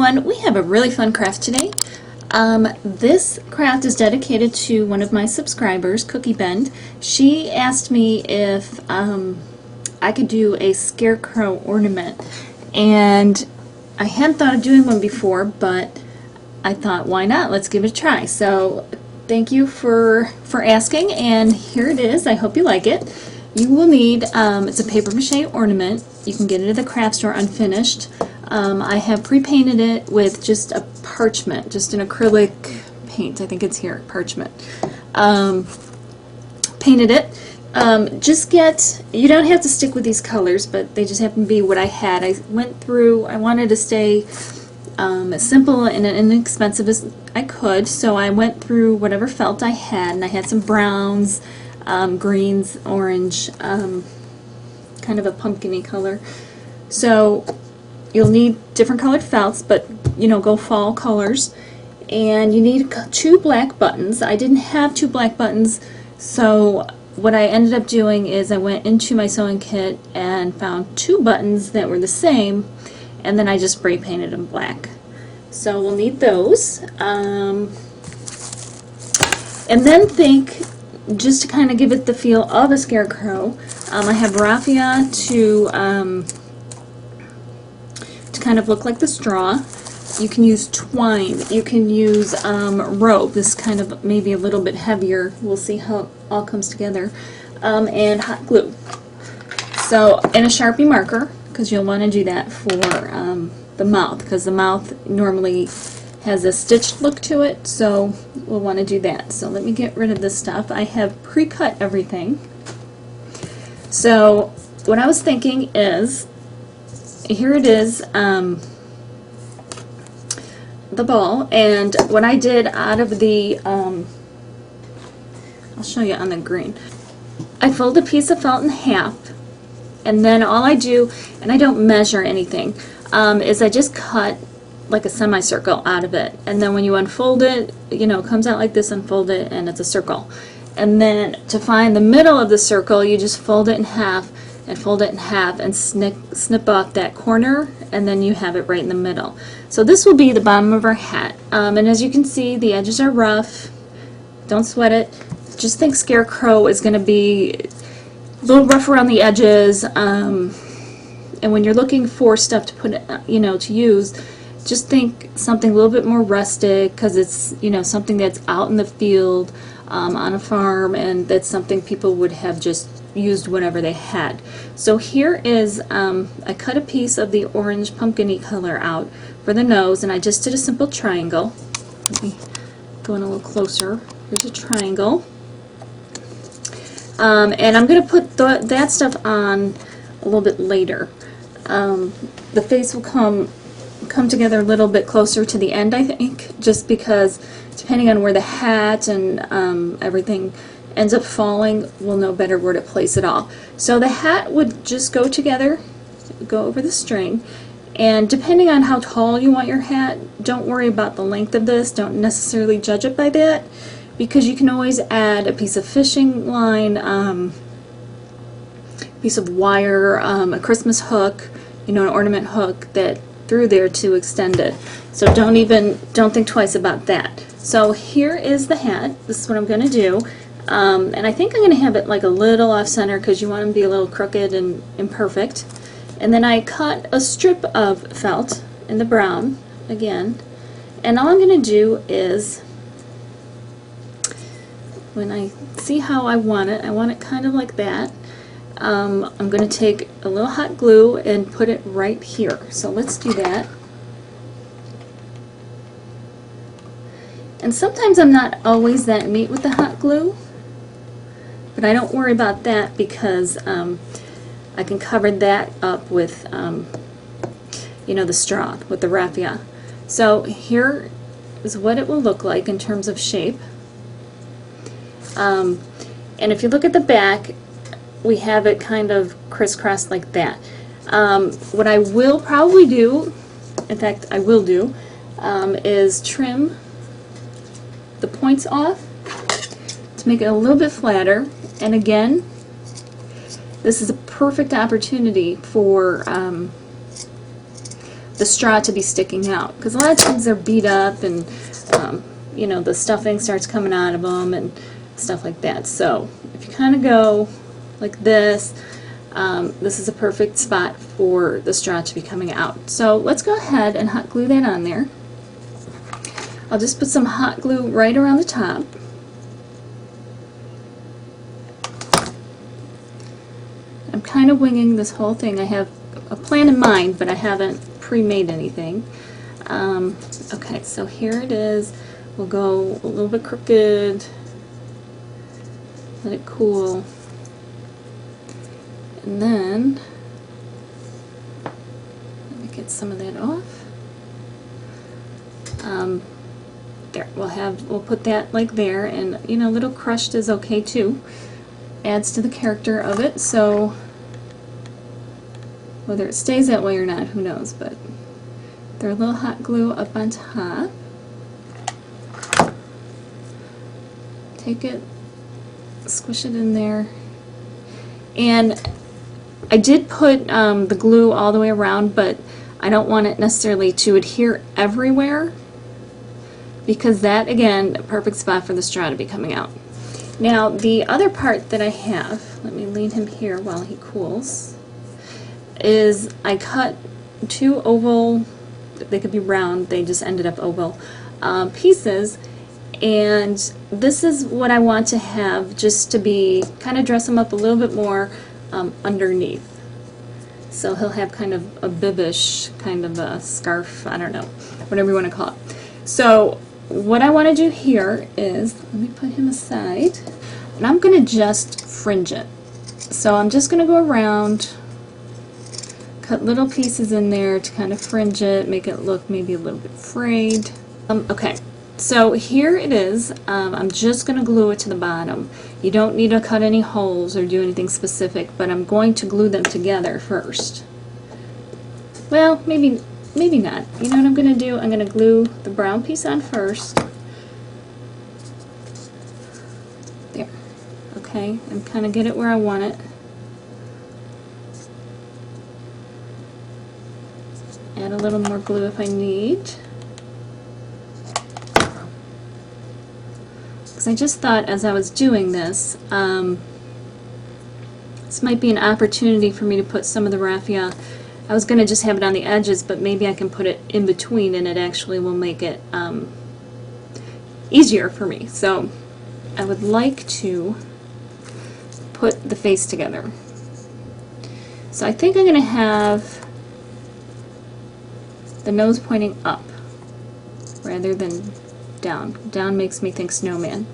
everyone, we have a really fun craft today. This craft is dedicated to one of my subscribers, Cookie Bend. She asked me if I could do a Scarecrow ornament, and I hadn't thought of doing one before, but I thought, why not? Let's give it a try. So thank you for asking, and here it is. I hope you like it. You will need, it's a paper mache ornament. You can get it at the craft store unfinished. I have pre-painted it with just a parchment, just an acrylic paint. I think it's here, parchment. Painted it. Just get, you don't have to stick with these colors, but they just happen to be what I had. I went through, I wanted to stay as simple and inexpensive as I could, so I went through whatever felt I had, and I had some browns, greens, orange, kind of a pumpkin-y color. So you'll need different colored felts, but you know, go fall colors. And you need 2 black buttons. I didn't have 2 black buttons, so what I ended up doing is I went into my sewing kit and found 2 buttons that were the same, and then I just spray painted them black. So we'll need those. And then think, just to kind of give it the feel of a scarecrow, I have raffia to kind of look like the straw. You can use twine. You can use rope. This is kind of maybe a little bit heavier. We'll see how it all comes together. And hot glue. So, and a Sharpie marker, because you'll want to do that for the mouth, because the mouth normally has a stitched look to it, so we'll want to do that. So let me get rid of this stuff. I have pre-cut everything. So what I was thinking is, here it is, the ball, and what I did out of the, I'll show you on the green. I fold a piece of felt in half, and then all I do, and I don't measure anything, is I just cut like a semicircle out of it, and then when you unfold it, you know, it comes out like this, unfold it, and it's a circle. And then to find the middle of the circle, you just fold it in half and fold it in half and snip off that corner, and then you have it right in the middle. So this will be the bottom of our hat, and as you can see, the edges are rough. Don't sweat it. Just think Scarecrow is going to be a little rough around the edges, and when you're looking for stuff to put, you know, to use, just think something a little bit more rustic, because it's, you know, something that's out in the field, on a farm, and that's something people would have just used whatever they had. So here is, I cut a piece of the orange pumpkin-y color out for the nose, and I just did a simple triangle. Let me go in a little closer. Here's a triangle. And I'm going to put that stuff on a little bit later. The face will come together a little bit closer to the end, I think, just because depending on where the hat and everything ends up falling, we'll know better where to place it all. So the hat would just go together, go over the string, and depending on how tall you want your hat, don't worry about the length of this, don't necessarily judge it by that, because you can always add a piece of fishing line, piece of wire, a Christmas hook, you know, an ornament hook that through there to extend it. So don't think twice about that. So here is the hat. This is what I'm going to do. And I think I'm going to have it like a little off center, because you want them to be a little crooked and imperfect. And then I cut a strip of felt in the brown again. And all I'm going to do is, when I see how I want it kind of like that. I'm going to take a little hot glue and put it right here. So let's do that. And sometimes I'm not always that neat with the hot glue, but I don't worry about that, because I can cover that up with, you know, the straw, with the raffia. So here is what it will look like in terms of shape. And if you look at the back, we have it kind of crisscrossed like that. What I will probably do, in fact I will do, is trim the points off to make it a little bit flatter. And again, this is a perfect opportunity for the straw to be sticking out, because a lot of times they're beat up and you know, the stuffing starts coming out of them and stuff like that. So if you kind of go like this, this is a perfect spot for the straw to be coming out. So let's go ahead and hot glue that on there. I'll just put some hot glue right around the top. I'm kind of winging this whole thing. I have a plan in mind, but I haven't pre-made anything. Okay, so here it is. We'll go a little bit crooked, let it cool, and then let me get some of that off. There, we'll put that like there, and you know, a little crushed is okay too. Adds to the character of it. So whether it stays that way or not, who knows? But throw a little hot glue up on top. Take it, squish it in there, and I did put the glue all the way around, but I don't want it necessarily to adhere everywhere, because that, again, a perfect spot for the straw to be coming out. Now the other part that I have, let me lean him here while he cools, is I cut two oval, they could be round, they just ended up oval, pieces, and this is what I want to have just to be, kind of dress him up a little bit more underneath. So he'll have kind of a bibbish, kind of a scarf, I don't know, whatever you want to call it. So what I want to do here is, let me put him aside, and I'm going to just fringe it. So I'm just going to go around, cut little pieces in there to kind of fringe it, make it look maybe a little bit frayed. Okay, so here it is. I'm just going to glue it to the bottom. You don't need to cut any holes or do anything specific, but I'm going to glue them together first. Well, maybe not. You know what I'm going to do? I'm going to glue the brown piece on first. There. Okay, and kind of get it where I want it. Add a little more glue if I need. Because I just thought as I was doing this, this might be an opportunity for me to put some of the raffia. I was going to just have it on the edges, but maybe I can put it in between and it actually will make it easier for me. So I would like to put the face together. So I think I'm going to have the nose pointing up rather than down. Down makes me think snowman.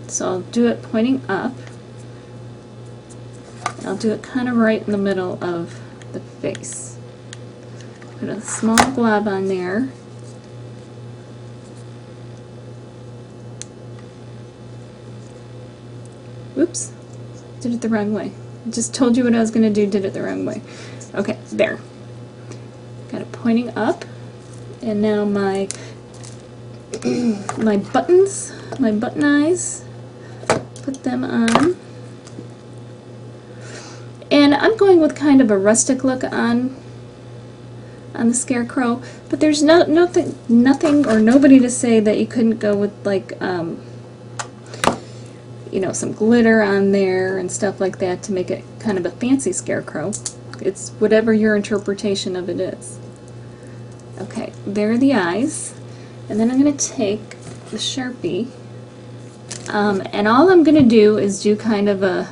So I'll do it pointing up. I'll do it kind of right in the middle of the face. Put a small glob on there. Oops, did it the wrong way. I just told you what I was going to do, did it the wrong way. Okay, there. Got it pointing up. And now my my buttons, my button eyes, put them on. And I'm going with kind of a rustic look on the Scarecrow, but there's nothing or nobody to say that you couldn't go with, like, you know, some glitter on there and stuff like that to make it kind of a fancy Scarecrow. It's whatever your interpretation of it is. Okay, there are the eyes, and then I'm going to take the Sharpie, and all I'm going to do is do kind of a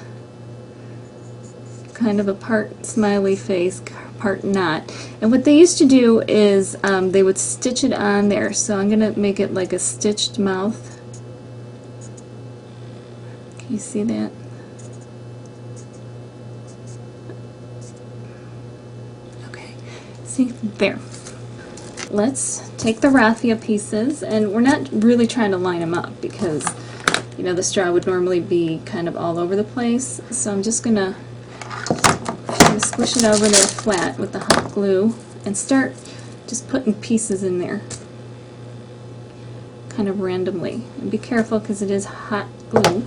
part smiley face, part not. And what they used to do is they would stitch it on there. So I'm going to make it like a stitched mouth. Can you see that? Okay, see there. Let's take the raffia pieces, and we're not really trying to line them up because, you know, the straw would normally be kind of all over the place. So I'm just going to squish it over there flat with the hot glue and start just putting pieces in there kind of randomly. And be careful because it is hot glue.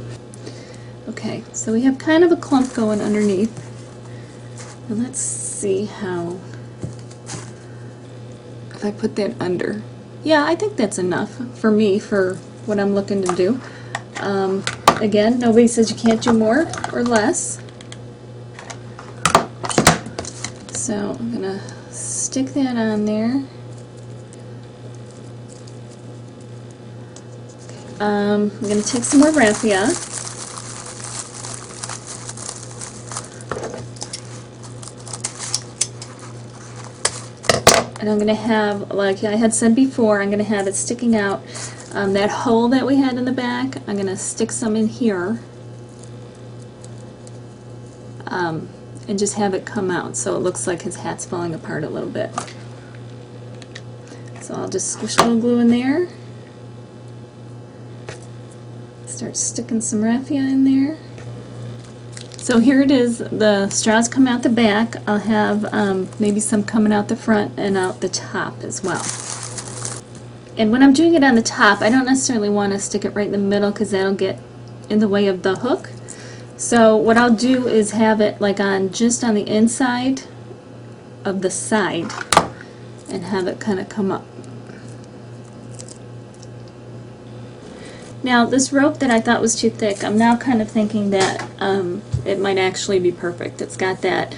Okay, so we have kind of a clump going underneath. And let's see how if I put that under. Yeah, I think that's enough for me for what I'm looking to do. Again, nobody says you can't do more or less. So I'm going to stick that on there. I'm going to take some more raffia. And I'm going to have, like I had said before, I'm going to have it sticking out. That hole that we had in the back, I'm going to stick some in here. And just have it come out so it looks like his hat's falling apart a little bit. So I'll just squish a little glue in there. Start sticking some raffia in there. So here it is. The straws come out the back. I'll have maybe some coming out the front and out the top as well. And when I'm doing it on the top, I don't necessarily want to stick it right in the middle because that'll get in the way of the hook. So what I'll do is have it like on just on the inside of the side and have it kind of come up. Now this rope that I thought was too thick, I'm now kind of thinking that it might actually be perfect. It's got that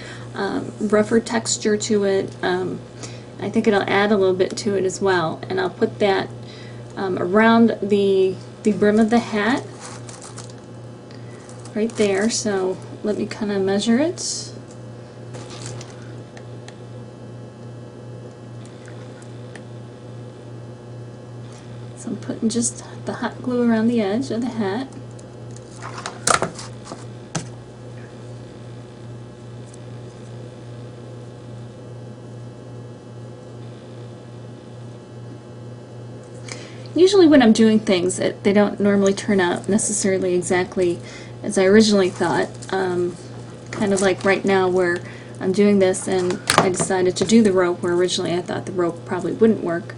rougher texture to it. I think it'll add a little bit to it as well. And I'll put that around the brim of the hat. Right there, so let me kind of measure it. So I'm putting just the hot glue around the edge of the hat. Usually when I'm doing things, they don't normally turn out necessarily exactly as I originally thought. Kind of like right now where I'm doing this and I decided to do the rope where originally I thought the rope probably wouldn't work.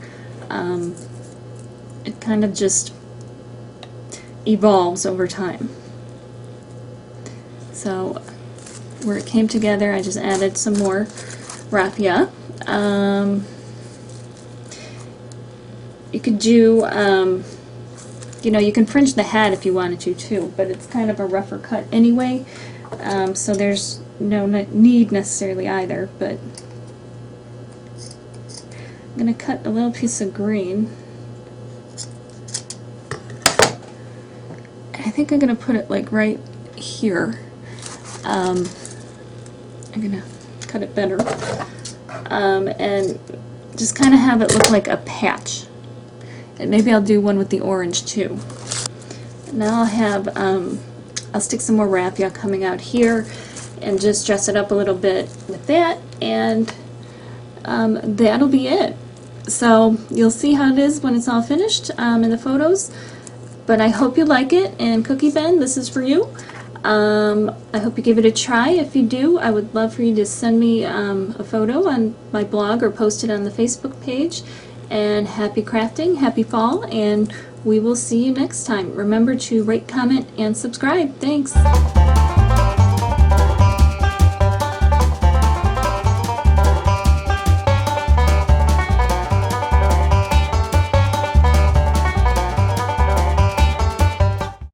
It kind of just evolves over time. So where it came together, I just added some more raffia. You could do, you know, you can fringe the hat if you wanted to too, but it's kind of a rougher cut anyway, so there's no need necessarily either, but I'm going to cut a little piece of green. I think I'm going to put it like right here. I'm going to cut it better and just kind of have it look like a patch. And maybe I'll do one with the orange too. Now I'll have, I'll stick some more raffia coming out here and just dress it up a little bit with that, and that'll be it. So you'll see how it is when it's all finished in the photos. But I hope you like it, and Cookie Ben, this is for you. I hope you give it a try. If you do, I would love for you to send me a photo on my blog or post it on the Facebook page. And happy crafting, happy fall, and we will see you next time. Remember to rate, comment, and subscribe. Thanks.